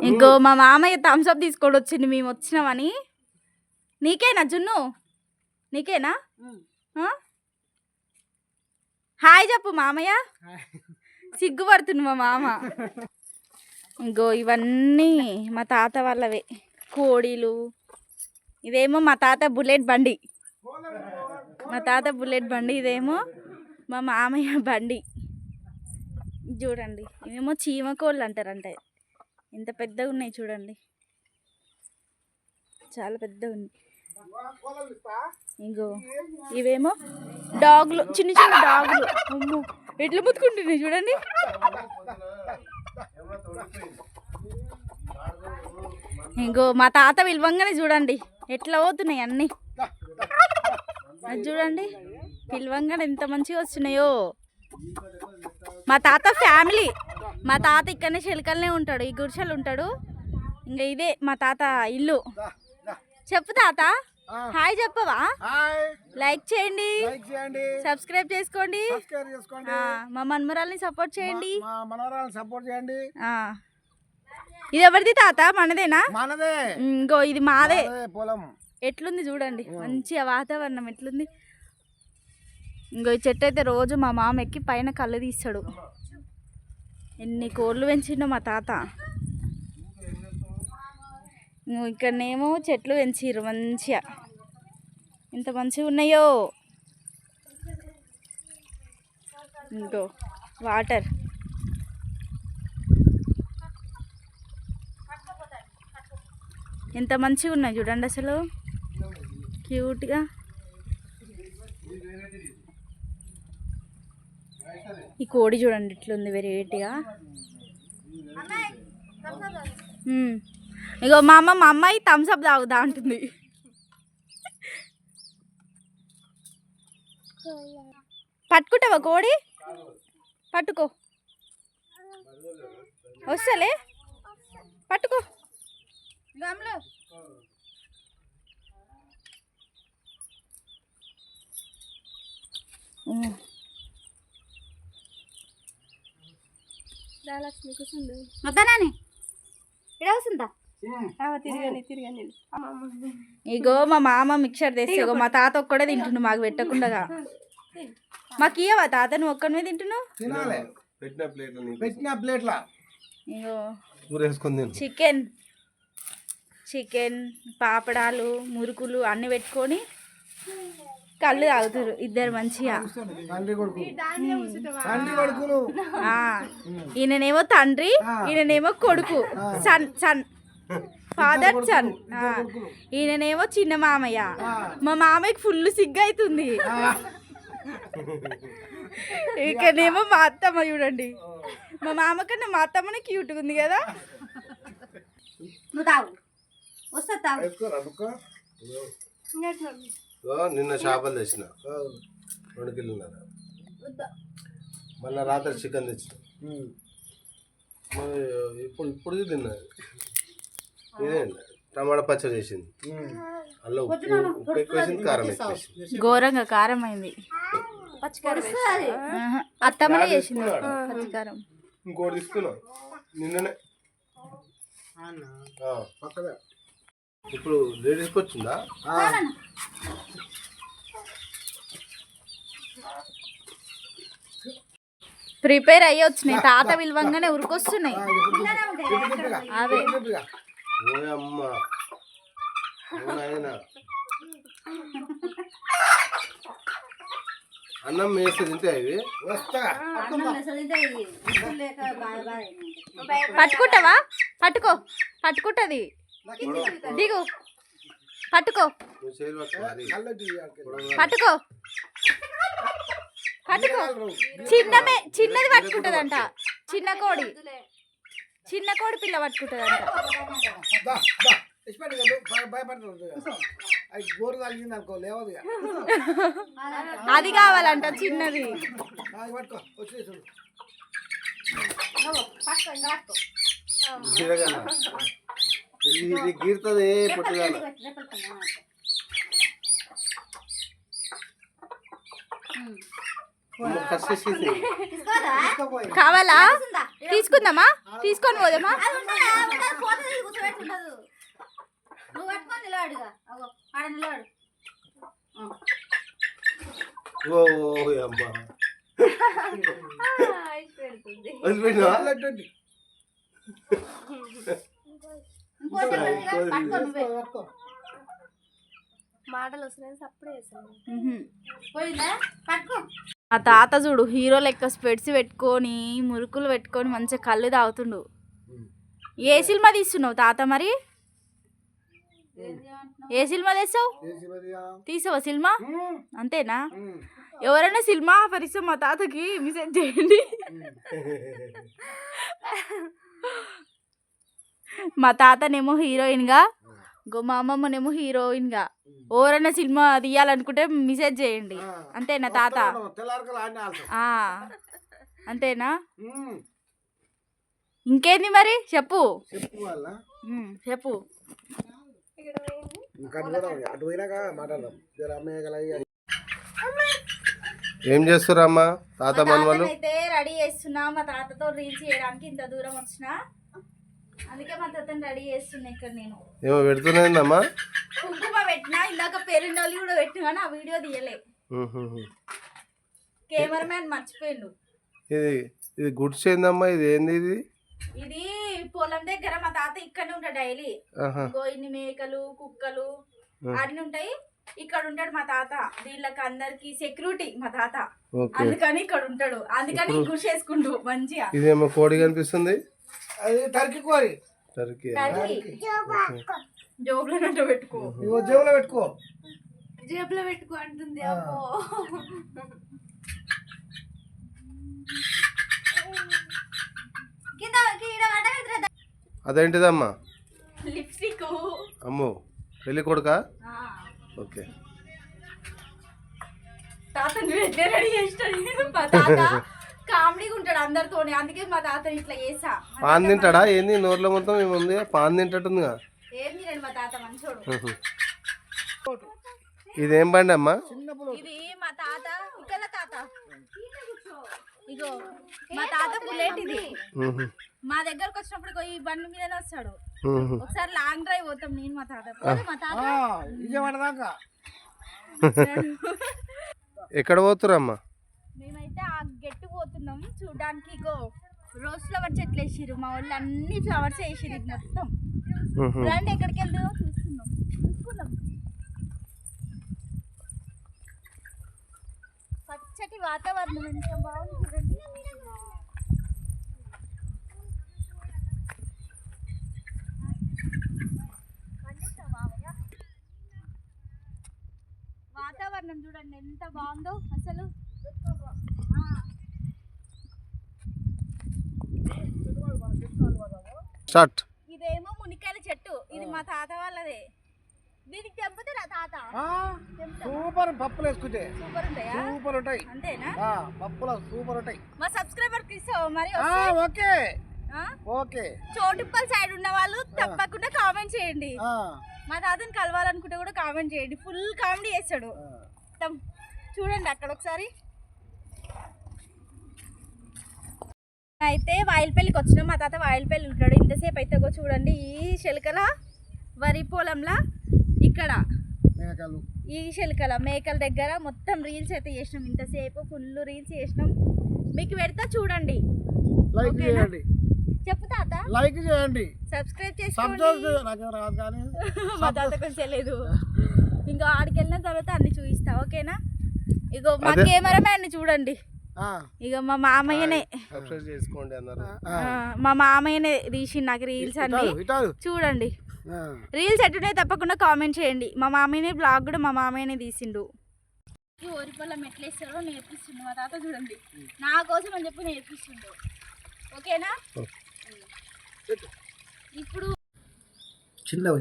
ఇంకో మా మామయ్య థమ్స్అప్ తీసుకొని వచ్చింది మేము వచ్చినామని. నీకేనా జున్ను? నీకేనా? హాయ్ చెప్పు మామయ్య. సిగ్గుపడుతుంది మా మామ. ఇంకో ఇవన్నీ మా తాత వాళ్ళవే కోడీలు. ఇదేమో మా తాత బుల్లెట్ బండి. ఇదేమో మా మామయ్య బండి. చూడండి ఇవేమో చీమకోళ్ళు అంటారంట. ఎంత పెద్దగా ఉన్నాయి చూడండి, చాలా పెద్దగా ఉంది. ఇంకో ఇవేమో డాగులు, చిన్న చిన్న డాగులు. అమ్మో ఎట్లా ముత్తుకుంటున్నాయి చూడండి. ఇంకో మా తాత పిలవంగానే చూడండి ఎట్లా పోతున్నాయి అన్నీ. అది చూడండి పిలవంగానే ఎంత మంచిగా వస్తున్నాయో. మా తాత ఫ్యామిలీ. మా తాత ఇక్కడనే చిలకలనే ఉంటాడు, ఈ గుడిసెలు ఉంటాడు. ఇంకా ఇదే మా తాత ఇల్లు. చెప్పు తాత హాయ్ చెప్పవా? లైక్ చేయండి, సబ్స్క్రైబ్ చేసుకోండి, మా మన్మరాల్ని సపోర్ట్ చేయండి. ఇది ఎవరిది తాత? మనదేనా? ఇంకో ఇది మాదే. ఎట్లుంది చూడండి మంచిగా వాతావరణం ఎట్లుంది. ఇంకో ఈ చెట్టు అయితే రోజు మా మామ ఎక్కి పైన కళ్ళు తీస్తాడు. ఎన్ని కోళ్ళు పెంచిండో మా తాత. ఇక్కడనేమో చెట్లు పెంచిర్రు మంచిగా, ఎంత మంచిగా ఉన్నాయో. ఇంకో వాటర్. ఎంత మంచిగా ఉన్నాయి చూడండి అసలు, క్యూట్గా. ఈ కోడి చూడండి ఇట్లుంది వెరైటీగా. ఇగో మా అమ్మాయి థమ్స్అప్ తాగుదా అంటుంది. పట్టుకుంటావా కోడి? పట్టుకో, వస్తలే పట్టుకో. వద్దానాని ఇడవస్తుందా? ఇగో మా మామ మిక్చర్ తెస్తే మా తాత ఒక్కడే తింటుండు, మాకు పెట్టకుండా. మాకు ఇయ్యవా తాత? నువ్వు ఒక్కడమే తింటున్నావు. ఇగో చికెన్ పాపడాలు మురుకులు అన్ని పెట్టుకొని కళ్ళు తాగుతారు ఇద్దరు మంచిగా. ఈయననేమో తండ్రి, ఈయననేమో కొడుకు. Sun father son. ఈయననేమో చిన్న మామయ్య. మా మామయ్యకి ఫుల్ సిగ్గు అవుతుంది. ఇక్కడనేమో మా అత్తమ్మ చూడండి. మా మామ కన్నా మా అత్తమ్మనే క్యూట్గా ఉంది కదా. నిన్న చేపలు తెచ్చిన 2 కిలోన్నర. మళ్ళీ రాత్రి చికెన్ తెచ్చిన. ఇప్పుడు తిన్నా. ఇదే టమాటా పచ్చడి చేసింది. అలా ఉప్పు ఎక్కువ వేసింది, కారం ఎక్కువ వేసింది. ఘోరంగా కారం అయింది. అత్తమ్మనే చేసింది పచ్చికారం. ఇంకోటి తీసుకున్నా నిన్ననే. ఇప్పుడు లేడీస్కి వచ్చిందా? ప్రిపేర్ అయ్యి వచ్చినాయి. తాత విలువంగానే ఉరికొస్తున్నాయి అవే. అన్నం వేస్తే తింటే అవి పట్టుకుంటావా? పట్టుకుంటది. దిగు పట్టుకో. చిన్నది పట్టుకుంటదంట. చిన్న కోడి పిల్ల పట్టుకుంటదంట. అది కావాలంట చిన్నది. ఇది గీరుతుంది పుట్టుదల. కావాలా? తీసుకుందామా? తీసుకొని పోదామా? ఉండదు. నువ్వు పట్టుకొని నిలబడుగా. అగో ఆడ నిలబడు. ఓ అమ్మా వదిలిపెట్టినావా? మాటలు వస్తున్నాయి అప్పుడే వేసాను. మా తాత చూడు హీరో లెక్క స్పెట్స్ పెట్టుకొని మురుకులు పెట్టుకొని మంచిగా కళ్ళు తాగుతుండు. ఏ సినిమా తీస్తున్నావు తాత? మరి ఏ సినిమా తీసావు? తీసావా సినిమా? అంతేనా? ఎవరైనా సినిమా ఆఫర్ ఇస్తే మా తాతకి మెసేజ్ చేయండి. మా తాతనేమో హీరోయిన్గా, మా అమ్మమ్మనేమో హీరోయిన్గా. ఎవరైనా సినిమా తీయాలనుకుంటే మెసేజ్ చేయండి. అంతేనా తాత? అంతేనా? ఇంకేంది మరి చెప్పు. చెప్పు. ఏం చేస్తురమ్మా తాత మనవలు? అయితే రెడీ చేస్తున్నా. మా తాతతో రీల్స్ చేయడానికి ఇంత దూరం వచ్చిన, అందుకే మా తాతని రెడీ చేస్తున్నా. ఇక్కడ నేను ఏమో పెడుతున్నాయిందమ్మా. కుంకుమ పెట్టినా, ఇందాక పేరెండాలి కూడా పెట్టినా కానీ ఆ వీడియో తీయలే. కెమెరామ్యాన్ మర్చిపోయిండు. ఇది గుడ్స్ ఏందమ్మా? ఇది ఏంది? ఇది పొలం దగ్గర మా తాత ఇక్కడనే ఉంటాడు డైలీ. ఇన్ని మేకలు కుక్కలు అన్ని ఉంటాయి. ఇక్కడ ఉంటాడు మా తాత. వీళ్ళకి అందరికి సెక్యూరిటీ మా తాత. అందుకని ఇక్కడ ఉంటాడు. అందుకని గుడ్స్ వేసుకుంటూ మంచిగా. ఇదేమో కోడి కనిపిస్తుంది. టర్కీ కోడి. టర్కీ జోబులో పెట్టుకో. జేబులో పెట్టుకో. జేబులో పెట్టుకో అంటుంది. అదేంటిదమ్మా? లిప్స్టిక్. అమ్మో పెళ్లి కొడుకా? ఓకే. తాత రెడీ చేస్తాడు. మా తాత కామెడీగా ఉంటాడు అందరితోనే. అందుకే మా తాత ఇట్లా చేసా. పాన్ తింటాడా? ఏంది నోర్లో మొత్తం ఏముంది? పాన్ తింటట్టుందిగా. ఏం తినండి మా తాత మంచోడు. ఇదేం బండి అమ్మా? ఇది మా తాత ఇక్కడ తాత. ఇగో మా తాత బుల్లెట్. ఇది మా దగ్గరకు వచ్చినప్పుడు ఈ బండి మీదనే వస్తాడు. ఒకసారి లాంగ్ డ్రైవ్ పోతాం నేను మా తాత. మా తాత ఎక్కడ పోతురమ్మా? మేమైతే ఆ గెట్టు పోతున్నాం చూడడానికి. ఇగో రోజ్ ఫ్లవర్ చెట్లు వేసిర్రు మా వాళ్ళు. అన్ని ఫ్లవర్స్ వేసిర్రు మొత్తం. రండి ఎక్కడికి వెళ్దాం చూసుకుందాం. పచ్చటి వాతావరణం ఎంత బాగుంది చూడండి. వాతావరణం చూడండి ఎంత బాగుందో అసలు. స్టార్ట్. ఇదేమో మునికాయల చెట్టు. ఇది మా తాత వాళ్ళదే. దీనికి తెంపుతారా తాత? సూపర్. పప్పులు వేసుకుంటే సూపర్ ఉంటాయా? సూపర్ ఉంటాయి. అంతేనా? పప్పులు సూపర్ ఉంటాయి. మా సబ్స్క్రైబర్ కి ఇస్తావు మరి? Okay okay. చోటుప్పల్ సైడ్ ఉన్న వాళ్ళు తప్పకుండా కామెంట్ చేయండి. మా తాతని కలవాలనుకుంటే కూడా కామెంట్ చేయండి. ఫుల్ కామెడీ చేస్తాడు. చూడండి అక్కడ ఒకసారి. అయితే వాయిల్పల్లికి వచ్చినాం. మా తాత వాయిల్పల్లి ఉంటాడు. ఇంతసేపు అయితే చూడండి ఈ శిలకల వరి పొలంలా ఇక్కడ ఈ శిలకల మేకల దగ్గర మొత్తం రీల్స్ అయితే చేసినాం. ఇంతసేపు ఫుల్ రీల్స్ చేసినాం. మీకు పెడతా చూడండి. లైక్ చేయండి. చెప్పు తాత. లైక్ చేయండి. సబ్స్క్రైబ్ చేసుకోండి. మా తాత కొంచెం తెలియదు. ఇంకా ఆడికి వెళ్ళిన తర్వాత అన్ని చూపిస్తా. ఓకేనా? ఇగో మా కెమెరామ్యాన్ చూడండి. ఇక మా మామయ్యనే మా మామయ్యనే తీసి నాకు రీల్స్ అన్ని చూడండి. రీల్స్ ఎట్టున్నాయి తప్పకుండా కామెంట్ చేయండి. మా మామయ్యనే బ్లాగ్ కూడా మా మామయ్యనే తీసిండు. ఓరి పొలం ఎట్లా వేస్తారో నేర్పిస్తుండు మా తాత. చూడండి నా కోసం అని చెప్పి నేర్పిస్తుండు. ఓకేనా? ఇప్పుడు చిన్నవి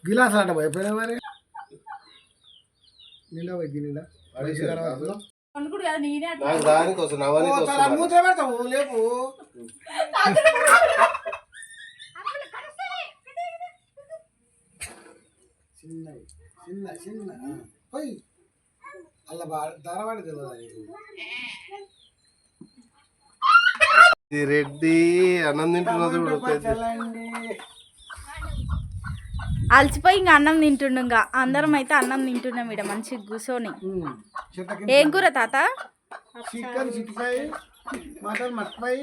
గిలాస్ ఆట అయిపోయినా మరి నిండా అనుకుడు కదా నేనే మూత పెడతాము. లేపు చిన్న పోయి అలా ధారవాడి తెలియదు. ఇది రెడ్డి అన్నం తింటున్నది కూడా పచ్చలండి. అలసిపోయి ఇంకా అన్నం తింటుండు. ఇంకా అందరం అయితే అన్నం తింటున్నాం ఇక్కడ మంచిగా కూర్చొని. చెట్ల కింద ఏం కూర తాత? చికెన్ చిట్టిపాయ, మటన్ మట్టిపాయ,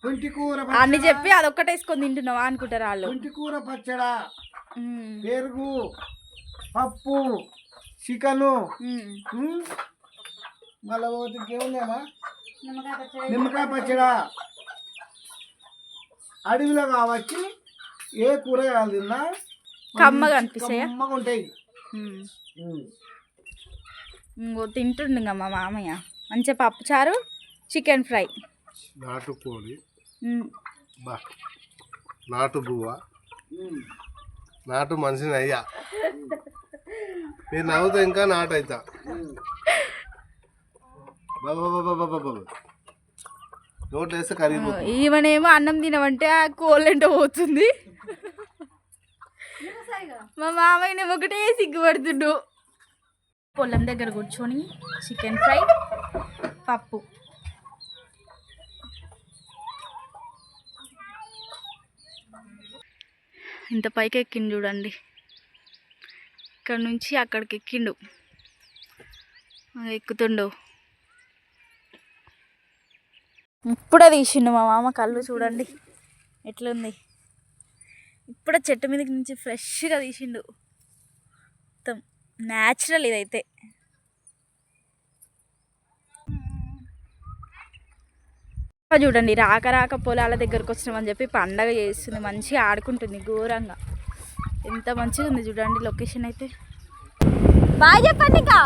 పుంటి కూర అన్ని చెప్పి అదొక్కటే వేసుకొని తింటున్నావా అనుకుంటారు వాళ్ళు. పుంటి కూర పచ్చడా, ఉమ్, పెరుగు, పప్పు, చికెను, ఉమ్. మళ్ళీ ఇంకేముందేమా నిమ్మకాయ పచ్చడా. అడవిలో కావచ్చు ఏ కూరగాయలు తిన్నా కమ్మగా అనిపిస్తాయా? కమ్మగా ఉంటాయి. ఇంకో తింటుండు ఇంకా మా మామయ్య మంచిగా పప్పు చారు, చికెన్ ఫ్రై. నాటుకోడి, ఉమ్. బా నాటు బువ్వ, నాటు మనిషిని అయ్యా. మీరు నవ్వుతా ఇంకా నాటు అవుతా. బాబా బాబా బాబా బాబా నోట్లు వేస్తే కరిగిపోతుంది. ఈమెనేమో అన్నం తినమంటే ఆ కోళ్ళంట పోతుంది. మా మామయ్యనేమో ఒకటే సిగ్గుపడుతుండు. పొలం దగ్గర కూర్చొని చికెన్ ఫ్రై, పప్పు. ఇంత పైకి ఎక్కిండు చూడండి. ఇక్కడ నుంచి అక్కడికి ఎక్కిండు. ఎక్కుతుండు. ఇప్పుడే తీసిండు మా మామ కళ్ళు చూడండి ఎట్లుంది. ఇప్పుడే చెట్టు మీదకి నుంచి ఫ్రెష్గా తీసిండు. మొత్తం న్యాచురల్ ఇదైతే. చూడండి రాక రాక పొలాల దగ్గరకు వచ్చినామని చెప్పి పండగ చేస్తుంది. మంచిగా ఆడుకుంటుంది ఘోరంగా. ఎంత మంచిగా ఉంది చూడండి లొకేషన్ అయితే. బాయ్ చెప్పండి ఇంకా.